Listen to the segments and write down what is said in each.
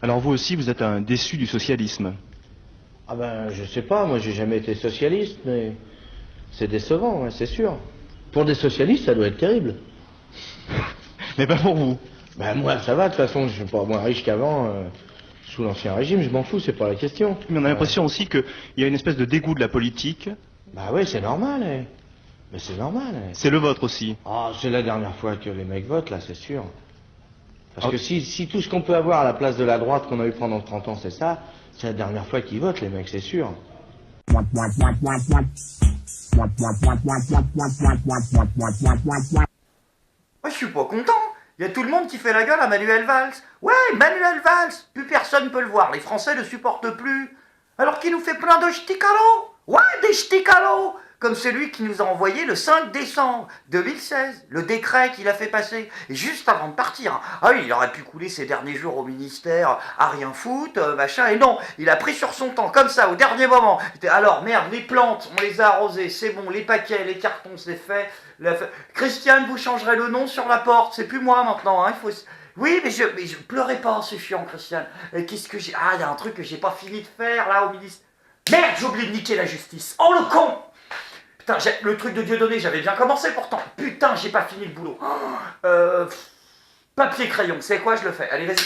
Alors vous aussi, vous êtes un déçu du socialisme. Ah ben, je sais pas, moi j'ai jamais été socialiste, mais c'est décevant, hein, c'est sûr. Pour des socialistes, ça doit être terrible. Mais pas pour vous. Ben moi, ça va, de toute façon, je suis pas moins riche qu'avant, sous l'Ancien Régime, je m'en fous, c'est pas la question. Mais on a l'impression aussi qu'il y a une espèce de dégoût de la politique. Bah oui, c'est normal, hein. Mais c'est normal, hein. C'est le vôtre aussi. Ah, c'est la dernière fois que les mecs votent, là, c'est sûr. Parce Ah. que si tout ce qu'on peut avoir à la place de la droite qu'on a eu pendant 30 ans, c'est ça, c'est la dernière fois qu'ils votent, les mecs, c'est sûr. Moi, je suis pas content. Il y a tout le monde qui fait la gueule à Manuel Valls. Ouais, Manuel Valls. Plus personne peut le voir. Les Français ne supportent plus. Alors qu'il nous fait plein de ch'ticalos. Ouais, des ch'ticalos. Comme celui qui nous a envoyé le 5 décembre 2016, le décret qu'il a fait passer, et juste avant de partir. Ah oui, il aurait pu couler ses derniers jours au ministère à rien foutre, machin, et non, il a pris sur son temps, comme ça, au dernier moment. Alors, merde, les plantes, on les a arrosées, c'est bon, les paquets, les cartons, c'est fait. Christiane, vous changerez le nom sur la porte, c'est plus moi maintenant, hein, il faut... Oui, mais je pleurez pas, c'est chiant, Christiane. Qu'est-ce que j'ai... Ah, il y a un truc que j'ai pas fini de faire, là, au ministère. Merde, j'ai oublié de niquer la justice. Oh, le con! Putain, le truc de Dieudonné, j'avais bien commencé pourtant. Putain, j'ai pas fini le boulot. Papier crayon, c'est quoi, je le fais. Allez, vas-y.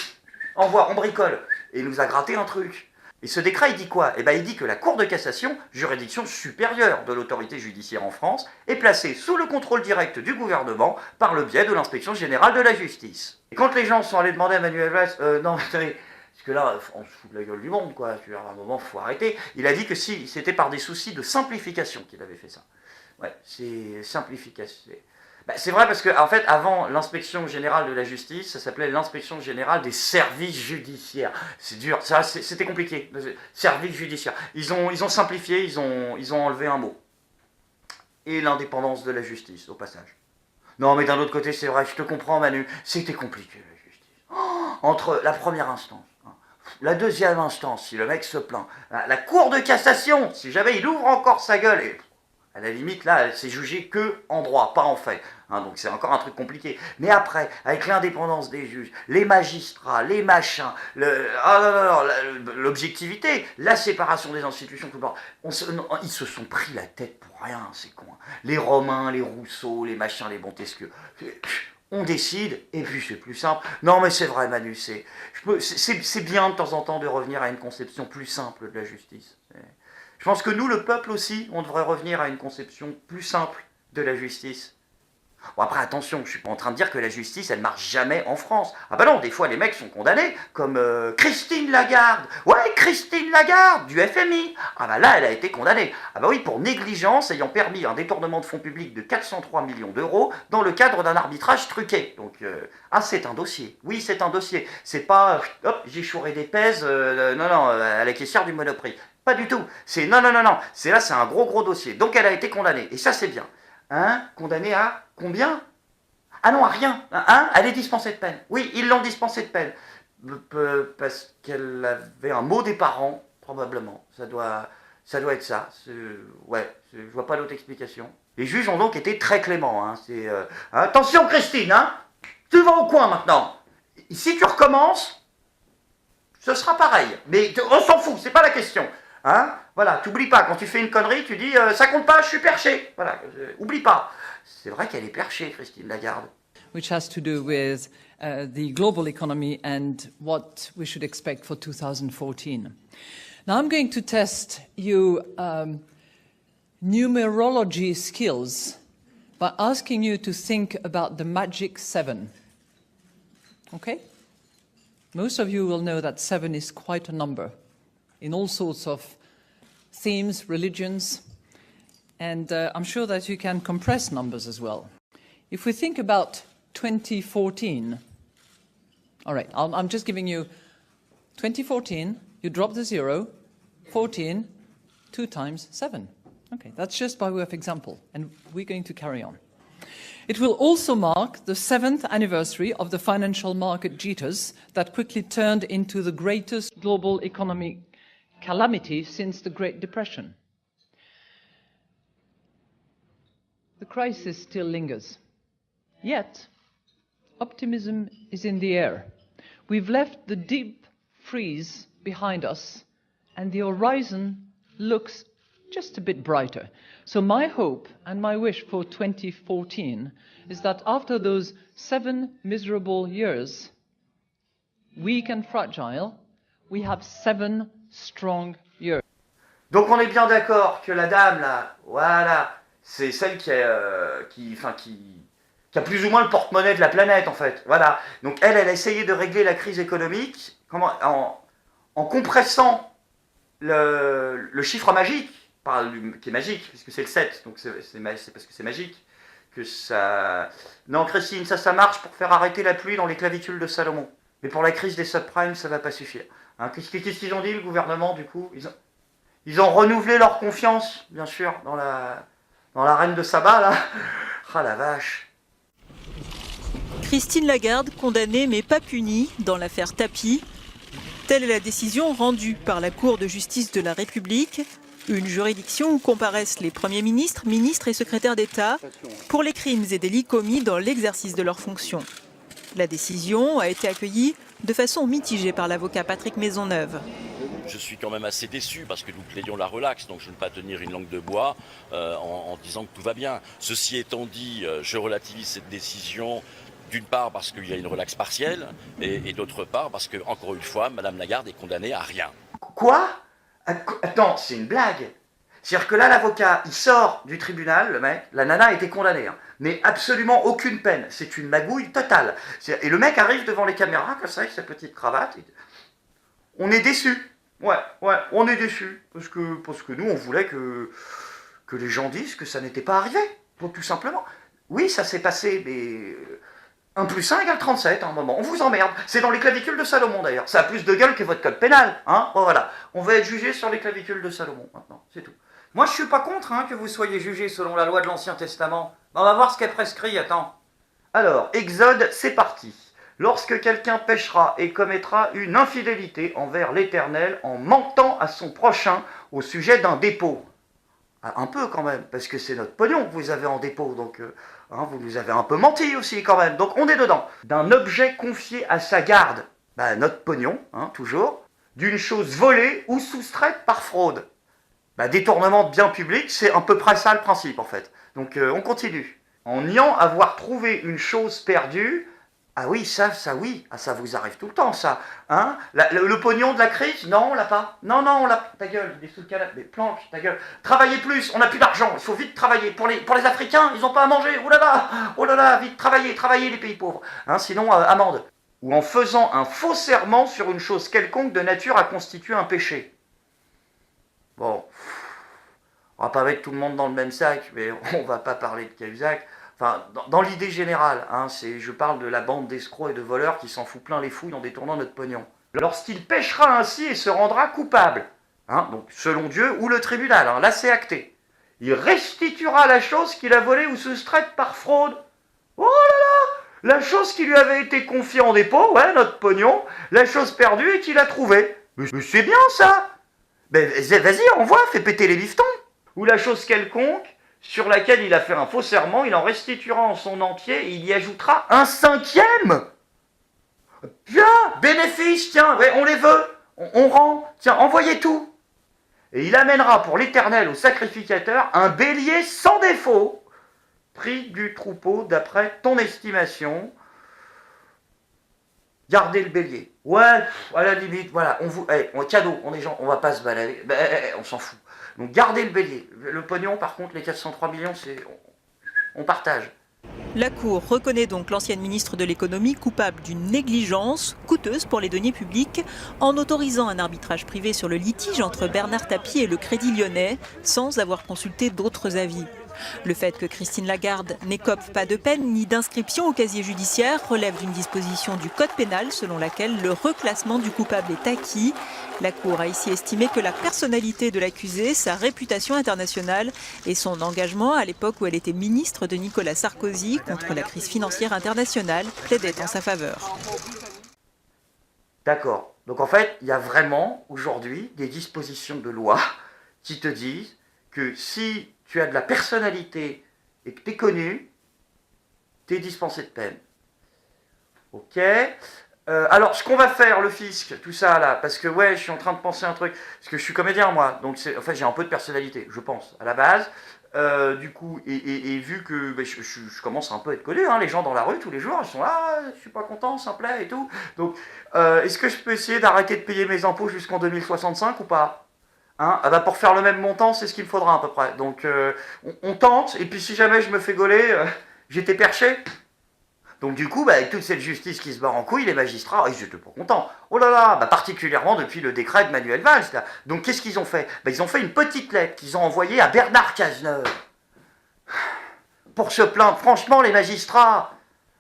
Envoie, on bricole. Et il nous a gratté un truc. Et ce décret, il dit quoi? Eh ben, il dit que la Cour de cassation, juridiction supérieure de l'autorité judiciaire en France, est placée sous le contrôle direct du gouvernement par le biais de l'inspection générale de la justice. Et quand les gens sont allés demander à Manuel Valls, non, mais parce que là, on se fout de la gueule du monde, quoi. À un moment, il faut arrêter. Il a dit que si, c'était par des soucis de simplification qu'il avait fait ça. Ouais, c'est simplification. Bah, c'est vrai parce que, en fait, avant l'inspection générale de la justice, ça s'appelait l'inspection générale des services judiciaires. C'est dur, ça, c'était compliqué. Services judiciaires. Ils ont simplifié, ils ont enlevé un mot. Et l'indépendance de la justice, au passage. Non, mais d'un autre côté, c'est vrai, je te comprends, Manu, c'était compliqué, la justice. Entre la première instance, la deuxième instance, si le mec se plaint, la Cour de cassation, si jamais il ouvre encore sa gueule, et à la limite, là, c'est jugé que en droit, pas en fait. Hein, donc c'est encore un truc compliqué. Mais après, avec l'indépendance des juges, les magistrats, les machins, l'objectivité, la séparation des institutions, tout le bordel, ils se sont pris la tête pour rien, c'est con. Hein. Les Romains, les Rousseau, les machins, les Montesquieu. On décide, et puis c'est plus simple. Non mais c'est vrai Manu, c'est bien de temps en temps de revenir à une conception plus simple de la justice. Je pense que nous, le peuple aussi, on devrait revenir à une conception plus simple de la justice. Bon après attention, je suis pas en train de dire que la justice elle marche jamais en France. Ah bah non, des fois les mecs sont condamnés, comme Christine Lagarde. Ouais, Christine Lagarde, du FMI. Ah bah là elle a été condamnée. Ah bah oui, pour négligence ayant permis un détournement de fonds publics de 403 millions d'euros dans le cadre d'un arbitrage truqué. Donc, c'est un dossier. Oui, c'est un dossier. C'est pas, hop, j'ai chouré des pèses, non, à la caissière du Monoprix. Pas du tout. C'est non. C'est un gros dossier. Donc elle a été condamnée. Et ça c'est bien. Hein? Condamnée à combien? Ah non, à rien. Hein? Elle est dispensée de peine. Oui, ils l'ont dispensée de peine. Parce qu'elle avait un mot des parents, probablement. Ça doit être ça. Ouais, je vois pas d'autre explication. Les juges ont donc été très cléments. Hein. Attention Christine, hein? Tu vas au coin maintenant. Si tu recommences, ce sera pareil. Mais on s'en fout, c'est pas la question. Hein? Voilà, t'oublies pas, quand tu fais une connerie, tu dis ça compte pas, je suis perché. Voilà, oublie pas. C'est vrai qu'elle est perchée, Christine Lagarde. Which has to do with the global economy and what we should expect for 2014. Now I'm going to test you numerology skills by asking you to think about the magic 7. Okay? Most of you will know that 7 is quite a number in all sorts of themes, religions, and I'm sure that you can compress numbers as well. If we think about 2014, all right, I'm just giving you 2014, you drop the 0, 14, 2 times 7. Okay, that's just by way of example, and we're going to carry on. It will also mark the 7th anniversary of the financial market jitters that quickly turned into the greatest global economic calamity since the Great Depression. The crisis still lingers. Yet, optimism is in the air. We've left the deep freeze behind us and the horizon looks just a bit brighter. So my hope and my wish for 2014 is that after those 7 miserable years, weak and fragile, we have 7 strong years. Donc on est bien d'accord que la dame là, voilà, c'est celle qui a plus ou moins le porte-monnaie de la planète en fait. Voilà. Donc elle a essayé de régler la crise économique en compressant le chiffre magique, qui est magique, puisque c'est le 7, donc c'est parce que c'est magique, que ça... Non Christine, ça marche pour faire arrêter la pluie dans les clavicules de Salomon. Mais pour la crise des subprimes, ça va pas suffire. Hein, qu'est-ce qu'ils ont dit, le gouvernement, du coup? Ils ont renouvelé leur confiance, bien sûr, dans la reine de Saba, là. Ah la vache. Christine Lagarde, condamnée mais pas punie dans l'affaire Tapie. Telle est la décision rendue par la Cour de justice de la République, une juridiction où comparaissent les premiers ministres, ministres et secrétaires d'État pour les crimes et délits commis dans l'exercice de leurs fonctions. La décision a été accueillie de façon mitigée par l'avocat Patrick Maisonneuve. Je suis quand même assez déçu parce que nous plaidions la relaxe, donc je ne veux pas tenir une langue de bois en disant que tout va bien. Ceci étant dit, je relativise cette décision d'une part parce qu'il y a une relaxe partielle et d'autre part parce que, encore une fois, Madame Lagarde est condamnée à rien. Quoi? Attends, c'est une blague. C'est-à-dire que là, l'avocat, il sort du tribunal, le mec, la nana a été condamnée, hein, mais absolument aucune peine. C'est une magouille totale. Et le mec arrive devant les caméras, comme ça, avec sa petite cravate. On est déçus. Ouais, on est déçus. Parce que nous, on voulait que les gens disent que ça n'était pas arrivé. Tout simplement. Oui, ça s'est passé, mais 1 + 1 = 37 à un moment. On vous emmerde. C'est dans les clavicules de Salomon d'ailleurs. Ça a plus de gueule que votre code pénal. Hein, bon, voilà. On va être jugé sur les clavicules de Salomon maintenant. C'est tout. Moi, je suis pas contre que vous soyez jugé selon la loi de l'Ancien Testament. On va voir ce qu'elle prescrit, attends. Alors, Exode, c'est parti. Lorsque quelqu'un péchera et commettra une infidélité envers l'Éternel en mentant à son prochain au sujet d'un dépôt. Un peu quand même, parce que c'est notre pognon que vous avez en dépôt, donc vous nous avez un peu menti aussi quand même, donc on est dedans. D'un objet confié à sa garde, notre pognon, toujours. D'une chose volée ou soustraite par fraude. Détournement de biens publics, c'est à peu près ça le principe en fait. Donc on continue. En niant avoir trouvé une chose perdue, ah oui, ça oui, ça vous arrive tout le temps ça. Hein, le pognon de la crise, non, on l'a pas. Non, on l'a. Ta gueule, des sous le canapé, mais planque, ta gueule. Travaillez plus, on n'a plus d'argent, il faut vite travailler. Pour les Africains, ils n'ont pas à manger, oh là là, vite, travaillez les pays pauvres. Hein, sinon, amende. Ou en faisant un faux serment sur une chose quelconque de nature à constituer un péché. Bon, on va pas mettre tout le monde dans le même sac, mais on va pas parler de Cahuzac. Enfin, dans l'idée générale, je parle de la bande d'escrocs et de voleurs qui s'en fout plein les fouilles en détournant notre pognon. Lorsqu'il péchera ainsi et se rendra coupable, donc selon Dieu ou le tribunal, là c'est acté, il restituera la chose qu'il a volée ou soustraite par fraude. Oh là là, la chose qui lui avait été confiée en dépôt, notre pognon, la chose perdue et qu'il a trouvée. Mais c'est bien ça. Ben, vas-y, envoie, fais péter les bifetons. Ou la chose quelconque sur laquelle il a fait un faux serment, il en restituera en son entier et il y ajoutera un 5e. Tiens, bénéfice, tiens, on les veut, on rend, tiens, envoyez tout. Et il amènera pour l'Éternel au sacrificateur un bélier sans défaut, pris du troupeau d'après ton estimation. Gardez le bélier. Ouais, à la limite, voilà, cadeau, on est gens, on va pas se balader, on s'en fout. Donc gardez le bélier. Le pognon, par contre, les 403 millions, on partage. La Cour reconnaît donc l'ancienne ministre de l'économie coupable d'une négligence coûteuse pour les deniers publics en autorisant un arbitrage privé sur le litige entre Bernard Tapie et le Crédit Lyonnais sans avoir consulté d'autres avis. Le fait que Christine Lagarde n'écope pas de peine ni d'inscription au casier judiciaire relève d'une disposition du Code pénal selon laquelle le reclassement du coupable est acquis. La Cour a ici estimé que la personnalité de l'accusée, sa réputation internationale et son engagement à l'époque où elle était ministre de Nicolas Sarkozy contre la crise financière internationale plaidaient en sa faveur. D'accord. Donc en fait, il y a vraiment aujourd'hui des dispositions de loi qui te disent que si tu as de la personnalité et que tu es connu, tu es dispensé de peine. Ok. Alors, ce qu'on va faire, le fisc, tout ça là, parce que ouais, je suis en train de penser un truc, parce que je suis comédien moi, donc en fait j'ai un peu de personnalité, je pense, à la base. Du coup, et vu que bah, je commence un peu à être connu, hein, les gens dans la rue tous les jours, ils sont là, je suis pas content, ça me plaît et tout. Donc, est-ce que je peux essayer d'arrêter de payer mes impôts jusqu'en 2065 ou pas? Hein, ah bah pour faire le même montant, c'est ce qu'il me faudra à peu près. Donc, on tente, et puis si jamais je me fais gauler, j'étais perché. Donc du coup, bah, avec toute cette justice qui se barre en couille, les magistrats, ils étaient pas contents. Oh là là, bah, particulièrement depuis le décret de Manuel Valls. Là. Donc qu'est-ce qu'ils ont fait? Bah, ils ont fait une petite lettre qu'ils ont envoyée à Bernard Cazeneuve. Pour se plaindre, franchement, les magistrats.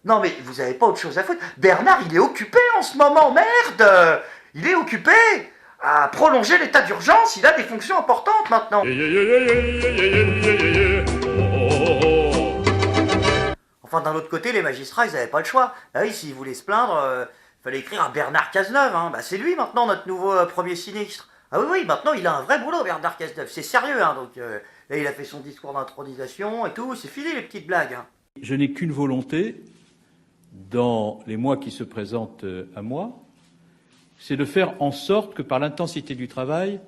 Non mais vous avez pas autre chose à foutre. Bernard, il est occupé en ce moment, merde. Il est occupé à prolonger l'état d'urgence, il a des fonctions importantes maintenant. Enfin, d'un autre côté, les magistrats, ils n'avaient pas le choix. Ah oui, s'ils voulaient se plaindre, il fallait écrire à Bernard Cazeneuve. Hein. Bah, c'est lui maintenant, notre nouveau premier sinistre. Ah oui, oui, maintenant, il a un vrai boulot, Bernard Cazeneuve. C'est sérieux, hein. Donc, là, il a fait son discours d'intronisation et tout. C'est fini, les petites blagues. Hein. Je n'ai qu'une volonté, dans les mois qui se présentent à moi, c'est de faire en sorte que, par l'intensité du travail,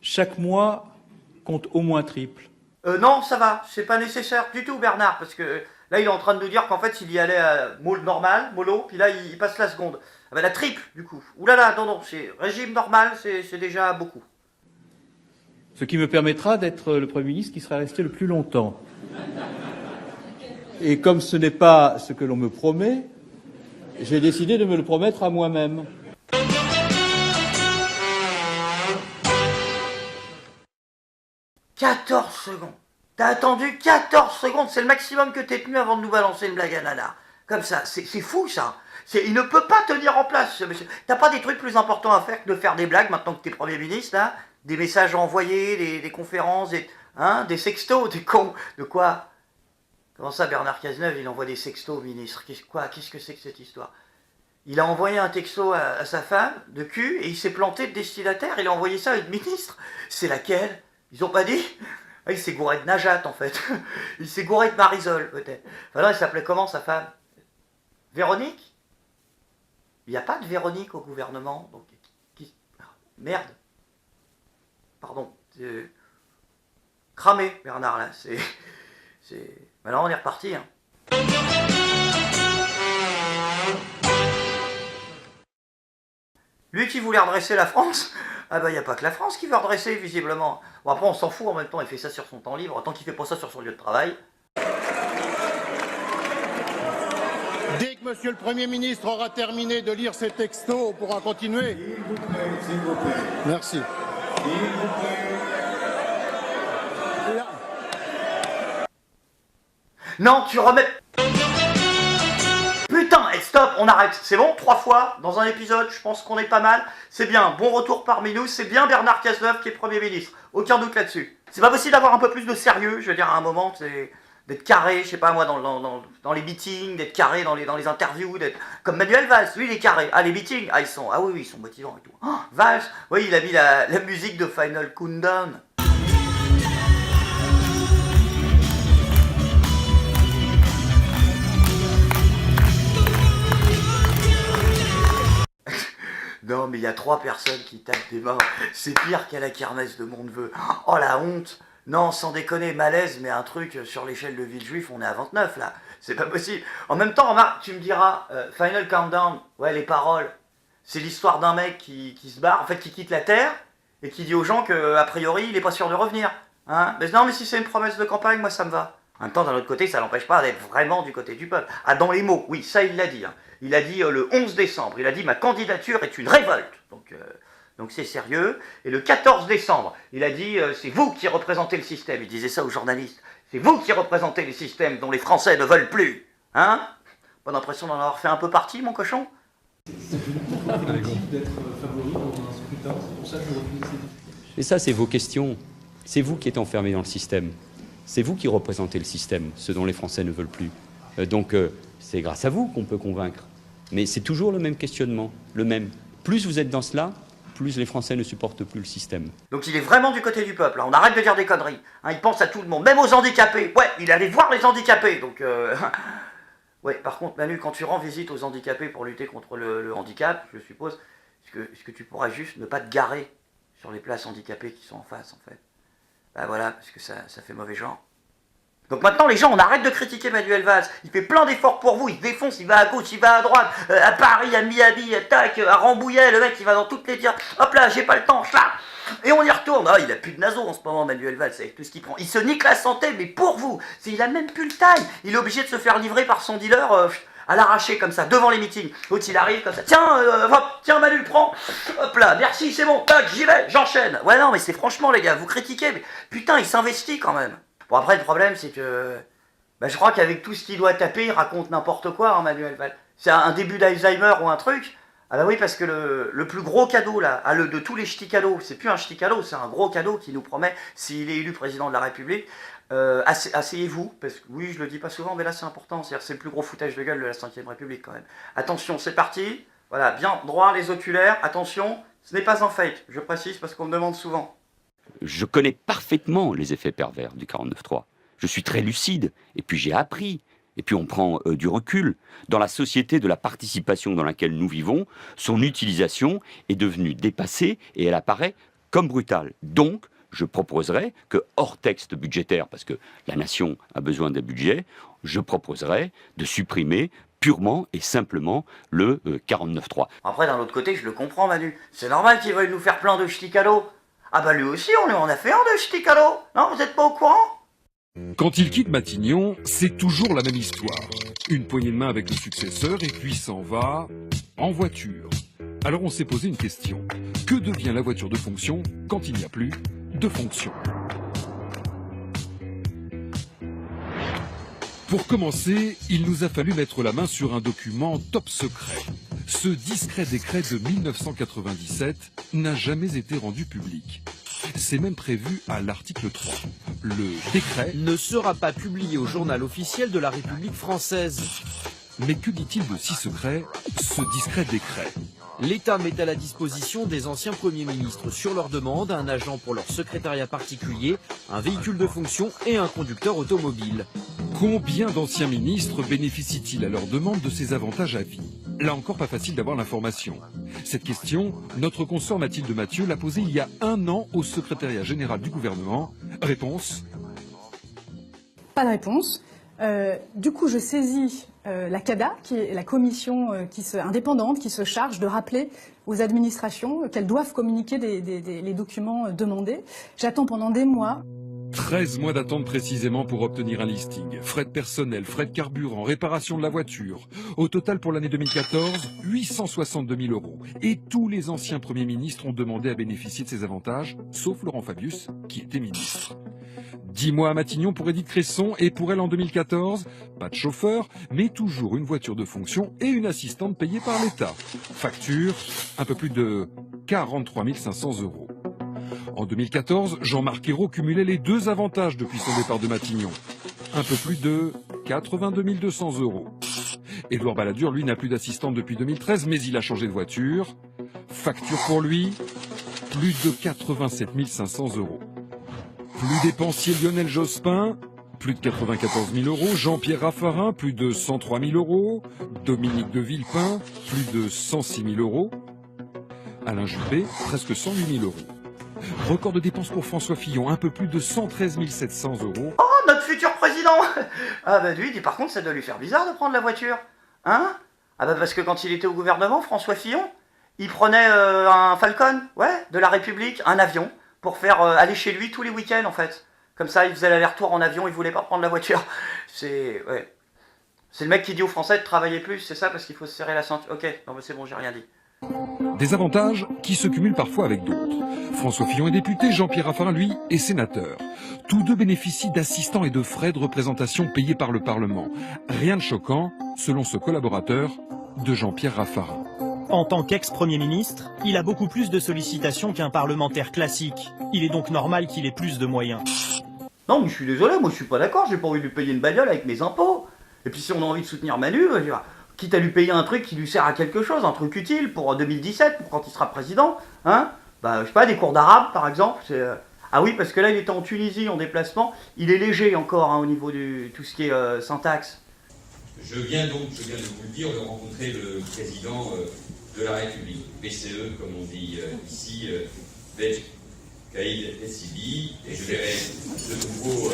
chaque mois compte au moins triple. Non, ça va. C'est pas nécessaire du tout, Bernard, parce que... Là, il est en train de nous dire qu'en fait, s'il y allait à normal, mollo, puis là, il passe la seconde. Ah ben, la triple, du coup. Ouh là là, non, c'est régime normal, c'est déjà beaucoup. Ce qui me permettra d'être le Premier ministre qui sera resté le plus longtemps. Et comme ce n'est pas ce que l'on me promet, j'ai décidé de me le promettre à moi-même. « 14 secondes. T'as attendu 14 secondes, c'est le maximum que t'es tenu avant de nous balancer une blague à nana. Comme ça, c'est fou ça. Il ne peut pas tenir en place, ce monsieur. T'as pas des trucs plus importants à faire que de faire des blagues maintenant que t'es Premier ministre, là? Des messages à envoyer, des conférences, des sextos, des cons. De quoi? Comment ça, Bernard Cazeneuve, il envoie des sextos au ministre? Qu'est-ce que c'est que cette histoire? Il a envoyé un texto à sa femme, de cul, et il s'est planté de destinataire, il a envoyé ça à une ministre. C'est laquelle? Ils ont pas dit? Ah, il s'est gouré de Najat, en fait. Il s'est gouré de Marisol, peut-être. Enfin non, il s'appelait comment, sa femme? Véronique? Il n'y a pas de Véronique au gouvernement. Donc, merde. Pardon. Cramé, Bernard, là. Maintenant, on est reparti. Hein. Lui qui voulait redresser la France, ah bah il n'y a pas que la France qui veut redresser, visiblement. Bon après on s'en fout, en même temps il fait ça sur son temps libre, tant qu'il fait pas ça sur son lieu de travail. Dès que Monsieur le Premier ministre aura terminé de lire ses textos, on pourra continuer. S'il vous plaît, s'il vous plaît. Merci. S'il vous plaît. Là. Non, tu remets... Putain, hey, stop, on arrête. C'est bon, 3 fois dans un épisode, je pense qu'on est pas mal. C'est bien, bon retour parmi nous, c'est bien Bernard Cazeneuve qui est Premier ministre. Aucun doute là-dessus. C'est pas possible d'avoir un peu plus de sérieux, je veux dire, à un moment, c'est d'être carré, je sais pas moi, dans les meetings, d'être carré dans les interviews, d'être... Comme Manuel Valls, lui il est carré. Ah, les meetings, ah oui, ils sont motivants et tout. Oh, Valls, oui, il a mis la musique de Final Countdown. Non, mais il y a 3 personnes qui tapent des mains. C'est pire qu'à la kermesse de mon neveu. Oh, la honte. Non, sans déconner, malaise, mais un truc sur l'échelle de Villejuif, on est à 29, là. C'est pas possible. En même temps, remarque, tu me diras, Final Countdown, ouais, les paroles, c'est l'histoire d'un mec qui se barre, en fait, qui quitte la Terre, et qui dit aux gens qu'a priori, il est pas sûr de revenir. Hein, mais non, mais si c'est une promesse de campagne, moi, ça me va. En même temps, d'un autre côté, ça n'empêche pas d'être vraiment du côté du peuple. Ah, dans les mots, oui, ça, il l'a dit. Hein. Il a dit le 11 décembre, il a dit « Ma candidature est une révolte ». Donc c'est sérieux. Et le 14 décembre, il a dit « C'est vous qui représentez le système ». Il disait ça aux journalistes. « C'est vous qui représentez les systèmes dont les Français ne veulent plus ». Hein? Pas l'impression d'en avoir fait un peu partie, mon cochon? Et ça, c'est vos questions. C'est vous qui êtes enfermés dans le système. C'est vous qui représentez le système, ce dont les Français ne veulent plus. Donc, c'est grâce à vous qu'on peut convaincre. Mais c'est toujours le même questionnement, le même. Plus vous êtes dans cela, plus les Français ne supportent plus le système. Donc il est vraiment du côté du peuple, hein. On arrête de dire des conneries. Hein, il pense à tout le monde, même aux handicapés. Ouais, il allait voir les handicapés, donc... Ouais, par contre, Manu, quand tu rends visite aux handicapés pour lutter contre le handicap, je suppose, est-ce que tu pourras juste ne pas te garer sur les places handicapées qui sont en face, en fait? Bah voilà, parce que ça fait mauvais genre. Donc maintenant, les gens, on arrête de critiquer Manuel Valls. Il fait plein d'efforts pour vous, il se défonce, il va à gauche, il va à droite, à Paris, à Miami, tac, à Rambouillet, le mec, il va dans toutes les tirs. Hop là, j'ai pas le temps, là. Et on y retourne. Ah, il a plus de naso en ce moment, Manuel Valls, avec tout ce qu'il prend. Il se nique la santé, mais pour vous. Il a même plus le time. Il est obligé de se faire livrer par son dealer à l'arraché, comme ça, devant les meetings. L'autre, il arrive comme ça. Tiens, hop, tiens, Manu, prends. Hop là, merci, c'est bon, tac, j'y vais, j'enchaîne. Ouais, non, mais c'est franchement, les gars, vous critiquez, mais putain, il s'investit quand même. Bon, après, le problème, c'est que je crois qu'avec tout ce qu'il doit taper, il raconte n'importe quoi, hein, Manuel Valls. C'est un début d'Alzheimer ou un truc. Ah bah oui, parce que le plus gros cadeau, là, de tous les ch'tis cadeaux, c'est plus un ch'ti cadeau, c'est un gros cadeau qu'il nous promet s'il est élu président de la République. Asseyez-vous, parce que oui, je le dis pas souvent, mais là c'est important, c'est le plus gros foutage de gueule de la 5ème République quand même. Attention, c'est parti, voilà, bien droit les oculaires, attention, ce n'est pas un fake, je précise parce qu'on me demande souvent. Je connais parfaitement les effets pervers du 49.3. Je suis très lucide, et puis j'ai appris. Et puis on prend du recul. Dans la société de la participation dans laquelle nous vivons, son utilisation est devenue dépassée et elle apparaît comme brutale. Donc, je proposerais que, hors texte budgétaire, parce que la nation a besoin d'un budget, je proposerais de supprimer purement et simplement le 49.3. Après, d'un autre côté, je le comprends, Manu. C'est normal qu'ils veuillent nous faire plein de ch'tis cadeaux. Ah bah lui aussi, on lui en a fait un de ch'tis cadeaux. Non, vous êtes pas au courant? Quand il quitte Matignon, c'est toujours la même histoire. Une poignée de main avec le successeur et puis s'en va en voiture. Alors on s'est posé une question. Que devient la voiture de fonction quand il n'y a plus de fonction? Pour commencer, il nous a fallu mettre la main sur un document top secret. Ce discret décret de 1997 n'a jamais été rendu public. C'est même prévu à l'article 3. Le décret ne sera pas publié au journal officiel de la République française. Mais que dit-il de si secret, ce discret décret? L'État met à la disposition des anciens premiers ministres sur leur demande un agent pour leur secrétariat particulier, un véhicule de fonction et un conducteur automobile. Combien d'anciens ministres bénéficient-ils à leur demande de ces avantages à vie? Là encore, pas facile d'avoir l'information. Cette question, notre consoeur Mathilde Mathieu l'a posée il y a 1 an au secrétariat général du gouvernement. Réponse? Pas de réponse. Du coup, je saisis la CADA, qui est la commission indépendante qui se charge de rappeler aux administrations qu'elles doivent communiquer les documents demandés. J'attends pendant des mois. 13 mois d'attente précisément pour obtenir un listing. Frais de personnel, frais de carburant, réparation de la voiture. Au total pour l'année 2014, 862 000 €. Et tous les anciens premiers ministres ont demandé à bénéficier de ces avantages, sauf Laurent Fabius, qui était ministre. 10 mois à Matignon pour Édith Cresson et pour elle en 2014, pas de chauffeur, mais toujours une voiture de fonction et une assistante payée par l'État. Facture, un peu plus de 43 500 €. En 2014, Jean-Marc Ayrault cumulait les 2 avantages depuis son départ de Matignon. Un peu plus de 82 200 €. Édouard Balladur, lui, n'a plus d'assistante depuis 2013, mais il a changé de voiture. Facture pour lui, plus de 87 500 €. Plus dépensier Lionel Jospin, plus de 94 000 €. Jean-Pierre Raffarin, plus de 103 000 €. Dominique de Villepin, plus de 106 000 €. Alain Juppé, presque 108 000 €. Record de dépenses pour François Fillon, un peu plus de 113 700 €. Oh, notre futur président! Ah bah lui, par contre, ça doit lui faire bizarre de prendre la voiture. Hein? Ah bah parce que quand il était au gouvernement, François Fillon, il prenait un Falcon, ouais, de la République, un avion, pour faire aller chez lui tous les week-ends en fait. Comme ça, il faisait l'aller-retour en avion, il voulait pas prendre la voiture. C'est le mec qui dit aux Français de travailler plus, c'est ça, parce qu'il faut se serrer la ceinture. Ok, non mais c'est bon, j'ai rien dit. Des avantages qui se cumulent parfois avec d'autres. François Fillon est député, Jean-Pierre Raffarin, lui, est sénateur. Tous deux bénéficient d'assistants et de frais de représentation payés par le Parlement. Rien de choquant, selon ce collaborateur de Jean-Pierre Raffarin. En tant qu'ex-premier ministre, il a beaucoup plus de sollicitations qu'un parlementaire classique. Il est donc normal qu'il ait plus de moyens. Non mais je suis désolé, moi je suis pas d'accord, j'ai pas envie de lui payer une bagnole avec mes impôts. Et puis si on a envie de soutenir Manu, quitte à lui payer un truc qui lui sert à quelque chose, un truc utile pour 2017, pour quand il sera président, hein, bah je sais pas, des cours d'arabe par exemple. Ah oui, parce que là il était en Tunisie en déplacement, il est léger encore hein, au niveau du tout ce qui est syntaxe. Je viens donc de vous le dire, de rencontrer le président de la République, PCE, comme on dit ici, Beç Caid Essibi, et je verrai de nouveau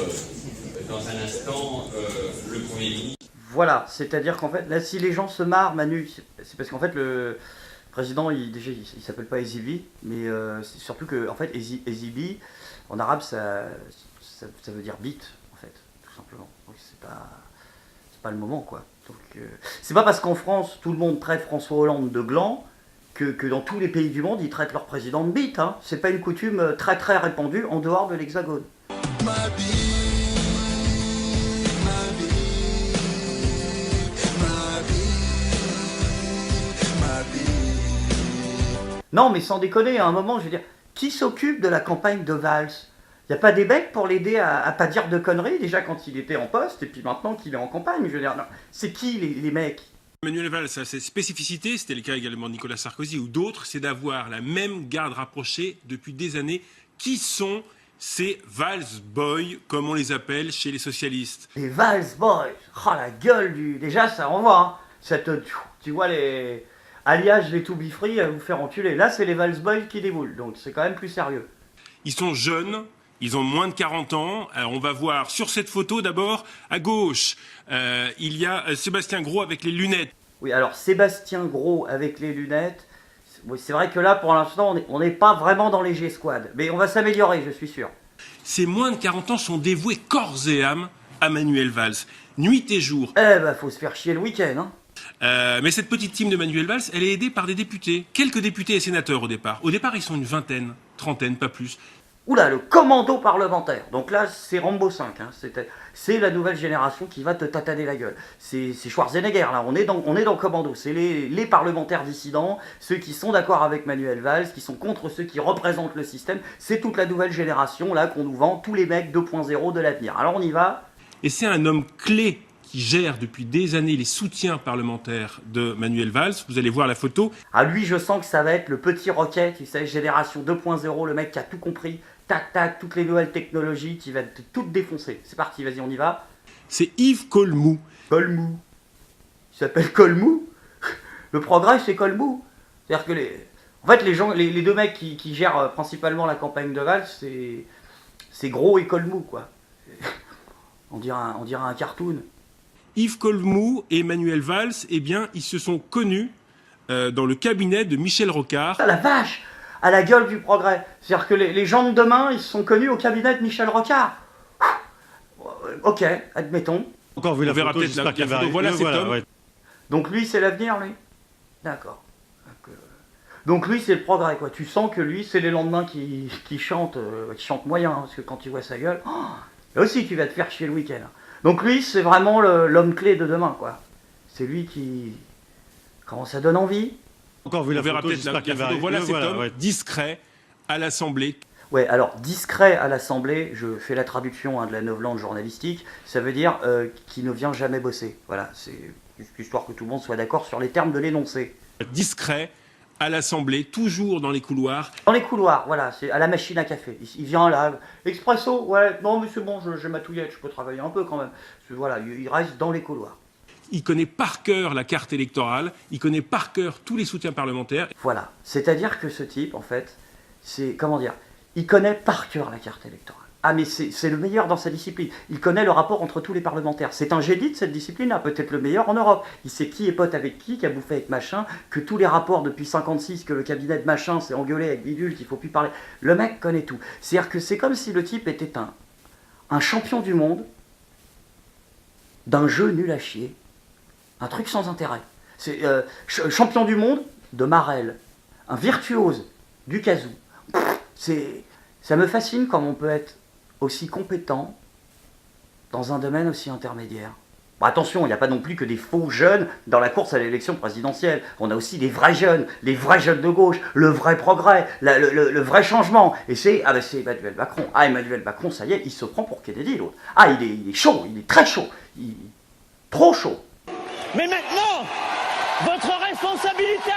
dans un instant le Premier ministre. Voilà, c'est-à-dire qu'en fait, là, si les gens se marrent, Manu, c'est parce qu'en fait, le président, il s'appelle pas Ezibi, mais c'est surtout que, en fait, Ezibi, en arabe, ça veut dire bite, en fait, tout simplement. Donc, c'est pas le moment, quoi. Donc, c'est pas parce qu'en France, tout le monde traite François Hollande de gland que dans tous les pays du monde, ils traitent leur président de bite. Hein. C'est pas une coutume très très répandue en dehors de l'Hexagone. Non, mais sans déconner, à un moment, je veux dire, qui s'occupe de la campagne de Valls? Il n'y a pas des mecs pour l'aider à pas dire de conneries, déjà quand il était en poste, et puis maintenant qu'il est en campagne, je veux dire, c'est qui les mecs? Manuel Valls a ses spécificités, c'était le cas également de Nicolas Sarkozy ou d'autres, c'est d'avoir la même garde rapprochée depuis des années. Qui sont ces Valls Boys, comme on les appelle chez les socialistes? Les Valls Boys, oh la gueule du... Déjà ça renvoie, hein. Tu vois les... Alias les to be free à vous faire enculer. Là c'est les Valls Boys qui déboulent, donc c'est quand même plus sérieux. Ils sont jeunes, ils ont moins de 40 ans. Alors on va voir sur cette photo d'abord, à gauche, il y a Sébastien Gros avec les lunettes. Oui, alors Sébastien Gros avec les lunettes, c'est vrai que là pour l'instant on n'est pas vraiment dans les G-Squad, mais on va s'améliorer, je suis sûr. Ces moins de 40 ans sont dévoués corps et âme à Manuel Valls, nuit et jour. Eh ben faut se faire chier le week-end, hein. Mais cette petite team de Manuel Valls, elle est aidée par des députés. Quelques députés et sénateurs au départ. Au départ, ils sont une vingtaine, trentaine, pas plus. Oula, le commando parlementaire. Donc là, c'est Rambo 5. Hein. C'est la nouvelle génération qui va te tataner la gueule. C'est Schwarzenegger, là. On est dans commando. C'est les parlementaires dissidents, ceux qui sont d'accord avec Manuel Valls, qui sont contre ceux qui représentent le système. C'est toute la nouvelle génération, là, qu'on nous vend. Tous les mecs 2.0 de l'avenir. Alors on y va. Et c'est un homme clé qui gère depuis des années les soutiens parlementaires de Manuel Valls. Vous allez voir la photo. Ah, lui, je sens que ça va être le petit Rocket, tu sais, génération 2.0, le mec qui a tout compris. Tac, tac, toutes les nouvelles technologies, qui va tout défoncer. C'est parti, vas-y, on y va. C'est Yves Colmou. Colmou. Il s'appelle Colmou. Le progrès, c'est Colmou. C'est-à-dire que en fait, les deux mecs qui gèrent principalement la campagne de Valls, c'est Gros et Colmou, quoi. On dirait un cartoon. Yves Colmou et Manuel Valls, eh bien, ils se sont connus dans le cabinet de Michel Rocard. Ah la vache! À la gueule du progrès. C'est-à-dire que les gens de demain, ils se sont connus au cabinet de Michel Rocard. Ok, admettons. Encore vu la photo, j'espère qu'il va arriver. Voilà cet homme. Ouais. Donc lui, c'est l'avenir, lui? D'accord. Donc lui, c'est le progrès, quoi. Tu sens que lui, c'est les lendemains qui chantent moyen, hein, parce que quand tu vois sa gueule, là aussi, tu vas te faire chier le week-end. Donc lui, c'est vraiment l'homme clé de demain, quoi. C'est lui qui... Comment ça donne envie? Encore vu la photo, j'espère qu'il va arriver. Voilà cet homme discret à l'Assemblée. Ouais, alors discret à l'Assemblée, je fais la traduction de la novlangue journalistique, ça veut dire qui ne vient jamais bosser. Voilà, c'est histoire que tout le monde soit d'accord sur les termes de l'énoncé. Discret à l'Assemblée, toujours dans les couloirs. Dans les couloirs, voilà, c'est à la machine à café. Il vient là, expresso, ouais, non mais c'est bon, j'ai ma touillette, je peux travailler un peu quand même. Voilà, il reste dans les couloirs. Il connaît par cœur la carte électorale, il connaît par cœur tous les soutiens parlementaires. Voilà, c'est-à-dire que ce type, en fait, c'est, comment dire, il connaît par cœur la carte électorale. Ah mais c'est le meilleur dans sa discipline. Il connaît le rapport entre tous les parlementaires. C'est un génie de cette discipline-là, peut-être le meilleur en Europe. Il sait qui est pote avec qui a bouffé avec machin, que tous les rapports depuis 56, que le cabinet de machin s'est engueulé avec bidule, qu'il faut plus parler. Le mec connaît tout. C'est-à-dire que c'est comme si le type était un champion du monde d'un jeu nul à chier. Un truc sans intérêt. C'est champion du monde de Marel. Un virtuose du kazoo. Ça me fascine comme on peut être aussi compétent dans un domaine aussi intermédiaire. Bon, attention, il n'y a pas non plus que des faux jeunes dans la course à l'élection présidentielle. On a aussi des vrais jeunes, les vrais jeunes de gauche, le vrai progrès, le vrai changement. Et c'est Emmanuel Macron. Ah, Emmanuel Macron, ça y est, il se prend pour Kennedy, l'autre. Ah, il est chaud, il est très chaud. Trop chaud. Mais maintenant, votre responsabilité,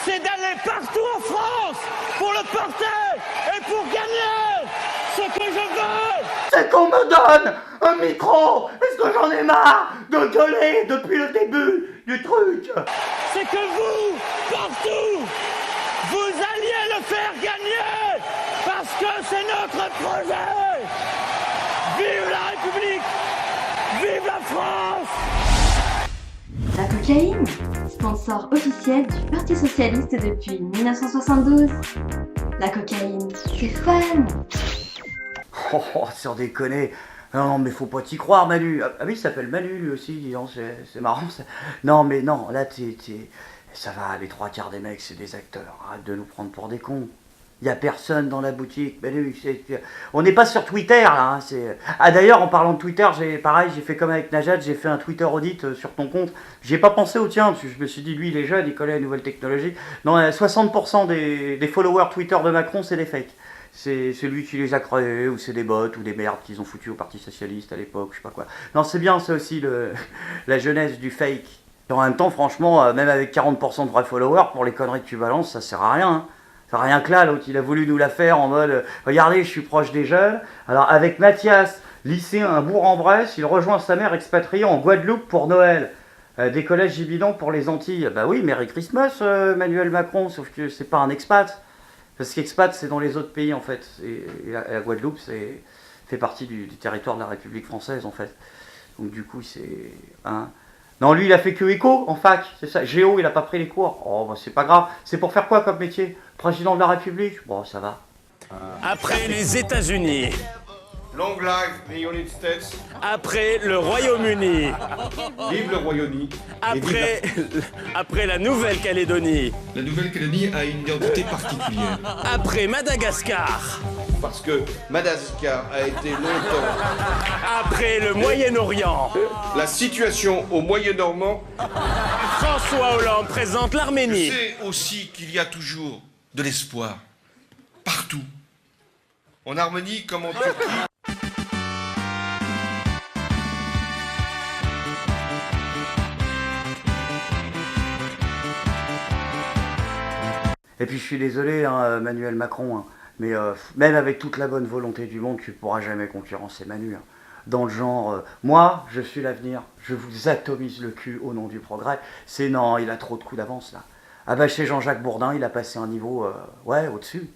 c'est d'aller partout en France pour le porter et pour gagner. Ce que je veux, c'est qu'on me donne un micro. Est-ce que j'en ai marre de gueuler depuis le début du truc. C'est que vous, partout, vous alliez le faire gagner parce que c'est notre projet. Vive la République, vive la France. La cocaïne, sponsor officiel du Parti Socialiste depuis 1972. La cocaïne, c'est fun. Oh, sans déconner. Non, mais faut pas t'y croire, Manu. Ah oui, il s'appelle Manu, lui aussi, dis donc, c'est marrant. Ça. Non, mais non, là, ça va, les 3/4 des mecs, c'est des acteurs. Arrête de nous prendre pour des cons. Il y a personne dans la boutique. Manu, on n'est pas sur Twitter, là. Hein, ah, d'ailleurs, en parlant de Twitter, j'ai fait comme avec Najat, j'ai fait un Twitter audit sur ton compte. J'ai pas pensé au tien, parce que je me suis dit, lui, il est jeune, il connaît les nouvelles technologies. Non, 60% des followers Twitter de Macron, c'est des fakes. C'est lui qui les a créés, ou c'est des bots, ou des merdes qu'ils ont foutus au Parti Socialiste à l'époque, je sais pas quoi. Non, c'est bien, c'est aussi la jeunesse du fake. Et en même temps, franchement, même avec 40% de vrais followers, pour les conneries que tu balances, ça sert à rien. Hein. Ça sert à rien que là, l'autre, il a voulu nous la faire en mode regardez, je suis proche des jeunes. Alors, avec Mathias, lycéen à Bourg-en-Bresse, il rejoint sa mère expatriée en Guadeloupe pour Noël. Des collèges Gibidon pour les Antilles. Bah oui, Merry Christmas, Emmanuel Macron, sauf que c'est pas un expat. Parce qu'expat, c'est dans les autres pays, en fait. Et la Guadeloupe, fait partie du territoire de la République française, en fait. Donc, du coup, c'est... Hein. Non, lui, il a fait que éco, en fac, c'est ça. Géo, il a pas pris les cours. Oh, bah, c'est pas grave. C'est pour faire quoi comme métier? Président de la République? Bon, ça va. Après les États-Unis. Long live the United States. Après le Royaume-Uni. Vive le Royaume-Uni. Après la Nouvelle-Calédonie. La Nouvelle-Calédonie a une identité particulière. Après Madagascar. Parce que Madagascar a été longtemps. Après le Moyen-Orient. La situation au Moyen-Orient. François Hollande présente l'Arménie. Je sais aussi qu'il y a toujours de l'espoir. Partout. En Arménie comme en Turquie. Et puis je suis désolé, hein, Emmanuel Macron, hein, mais même avec toute la bonne volonté du monde, tu ne pourras jamais concurrencer Manu. Hein. Dans le genre, moi, je suis l'avenir, je vous atomise le cul au nom du progrès. C'est non, il a trop de coups d'avance là. Ah bah chez Jean-Jacques Bourdin, il a passé un niveau, ouais, au-dessus.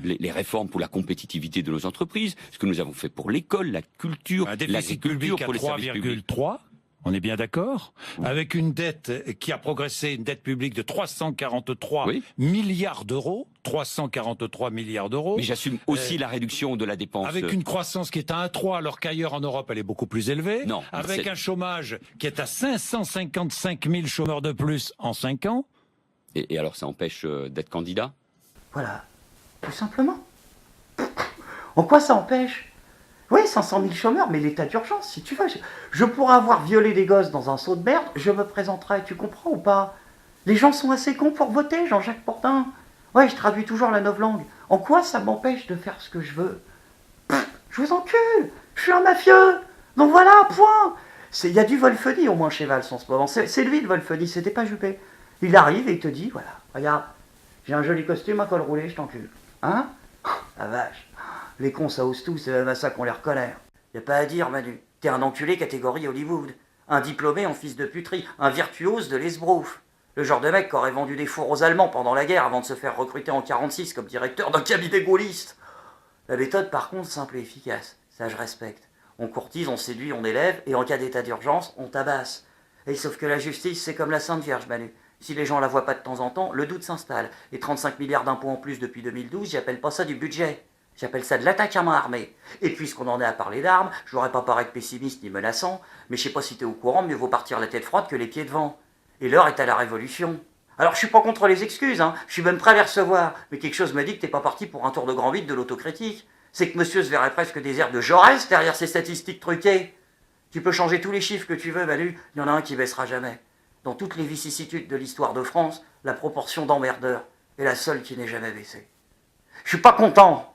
Les réformes pour la compétitivité de nos entreprises, ce que nous avons fait pour l'école, la culture, l'agriculture, pour les services publics. 3,3. On est bien d'accord? Avec une dette qui a progressé, une dette publique de 343 milliards d'euros. 343 milliards d'euros. Mais j'assume aussi la réduction de la dépense. Avec une croissance qui est à 1,3 alors qu'ailleurs en Europe elle est beaucoup plus élevée. Non. Avec un chômage qui est à 555 000 chômeurs de plus en 5 ans. Et alors ça empêche d'être candidat? Voilà. Tout simplement. En quoi ça empêche? Oui, 500 000 chômeurs, mais l'état d'urgence, si tu veux. Je pourrais avoir violé des gosses dans un seau de merde, je me présenterai, tu comprends ou pas? Les gens sont assez cons pour voter, Jean-Jacques Bourdin. Ouais, je traduis toujours la novlangue. En quoi ça m'empêche de faire ce que je veux? Je vous encule, je suis un mafieux. Donc voilà, point. Il y a du Wolfeni au moins chez Valls en ce moment. C'est lui le Wolfeni, c'était pas Juppé. Il arrive et il te dit, voilà, regarde, j'ai un joli costume, un col roulé, je t'encule. Hein? La vache. Les cons, ça ose tout, c'est même à ça qu'on les reconnaît. Y a pas à dire, Manu. T'es un enculé catégorie Hollywood. Un diplômé en fils de puterie. Un virtuose de l'esbrouf. Le genre de mec qui aurait vendu des fours aux Allemands pendant la guerre avant de se faire recruter en 46 comme directeur d'un cabinet gaulliste. La méthode, par contre, simple et efficace. Ça, je respecte. On courtise, on séduit, on élève, et en cas d'état d'urgence, on tabasse. Et sauf que la justice, c'est comme la Sainte Vierge, Manu. Si les gens la voient pas de temps en temps, le doute s'installe. Et 35 milliards d'impôts en plus depuis 2012, j'appelle pas ça du budget. J'appelle ça de l'attaque à main armée. Et puisqu'on en est à parler d'armes, je voudrais pas paraître pessimiste ni menaçant, mais je sais pas si t'es au courant, mieux vaut partir la tête froide que les pieds devant. Et l'heure est à la révolution. Alors je suis pas contre les excuses, hein, je suis même prêt à les recevoir, mais quelque chose m'a dit que t'es pas parti pour un tour de grand vide de l'autocritique. C'est que monsieur se verrait presque des airs de Jaurès derrière ces statistiques truquées. Tu peux changer tous les chiffres que tu veux, Manu, il y en a un qui baissera jamais. Dans toutes les vicissitudes de l'histoire de France, la proportion d'emmerdeurs est la seule qui n'ait jamais baissé. Je suis pas content.